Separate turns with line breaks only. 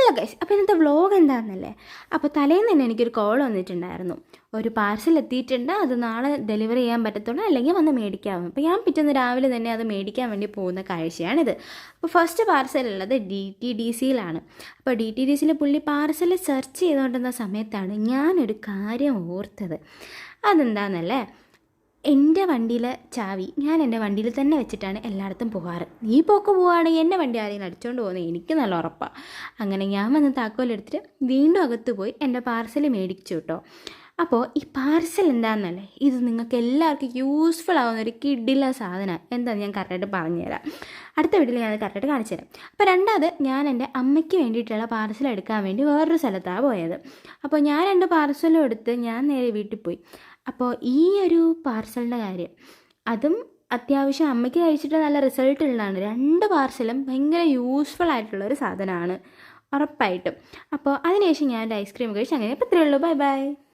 Hello guys, അപ്പോൾ ഇന്നത്തെ vlog എന്താണെന്നല്ലേ. അപ്പോൾ തലേന്ന് തന്നെ എനിക്കൊരു കോൾ വന്നിട്ടുണ്ടായിരുന്നു. ഒരു പാർസൽ എത്തിയിട്ടുണ്ട്, അത് നാളെ ഡെലിവറി ചെയ്യാൻ പറ്റത്തുള്ളൂ, അല്ലെങ്കിൽ വന്ന് മേടിക്കാവും. അപ്പോൾ ഞാൻ പിറ്റേന്ന് രാവിലെ തന്നെ അത് മേടിക്കാൻ വേണ്ടി പോകുന്ന കാഴ്ചയാണിത്. അപ്പോൾ ഫസ്റ്റ് പാർസൽ ഉള്ളത് DTDCയിലാണ്. അപ്പോൾ DTDCയിൽ പുള്ളി പാർസൽ സെർച്ച് ചെയ്തുകൊണ്ടിരുന്ന സമയത്താണ് ഞാനൊരു കാര്യം ഓർത്തത്. അതെന്താണെന്നല്ലേ, എൻ്റെ വണ്ടിയിലെ ചാവി ഞാൻ എൻ്റെ വണ്ടിയിൽ തന്നെ വെച്ചിട്ടാണ് എല്ലായിടത്തും പോകാറ്. നീ പോക്ക് പോവുകയാണെങ്കിൽ എൻ്റെ വണ്ടി ആരെങ്കിലും അടിച്ചുകൊണ്ട് പോകുന്നത് എനിക്ക് നല്ല ഉറപ്പാണ്. അങ്ങനെ ഞാൻ വന്ന് താക്കോലെടുത്തിട്ട് വീണ്ടും അകത്ത് പോയി എൻ്റെ പാർസൽ മേടിച്ചു കേട്ടോ. അപ്പോൾ ഈ പാർസൽ എന്താണെന്നല്ലേ, ഇത് നിങ്ങൾക്ക് എല്ലാവർക്കും യൂസ്ഫുൾ ആവുന്ന ഒരു കിഡില സാധനം എന്താണെന്ന് ഞാൻ കറക്റ്റായിട്ട് പറഞ്ഞുതരാം. അടുത്ത വീട്ടിൽ ഞാൻ കറക്റ്റായിട്ട് കാണിച്ചു തരാം. അപ്പോൾ രണ്ടാമത് ഞാൻ എൻ്റെ അമ്മയ്ക്ക് വേണ്ടിയിട്ടുള്ള പാർസൽ എടുക്കാൻ വേണ്ടി വേറൊരു സ്ഥലത്താണ് പോയത്. അപ്പോൾ ഞാൻ 2 പാർസലും എടുത്ത് ഞാൻ നേരെ വീട്ടിൽ പോയി. അപ്പോൾ ഈ ഒരു പാർസലിൻ്റെ കാര്യം, അതും അത്യാവശ്യം അമ്മയ്ക്ക് കഴിച്ചിട്ട് നല്ല റിസൾട്ട് ഉള്ളതാണ്. 2 പാർസലും ഭയങ്കര യൂസ്ഫുൾ ആയിട്ടുള്ളൊരു സാധനമാണ് ഉറപ്പായിട്ടും. അപ്പോൾ അതിനുശേഷം ഞാൻ ഒരു ഐസ്ക്രീം കഴിച്ച് അങ്ങനെ. അപ്പോൾ ഇത്രയേ ഉള്ളൂ. Bye bye.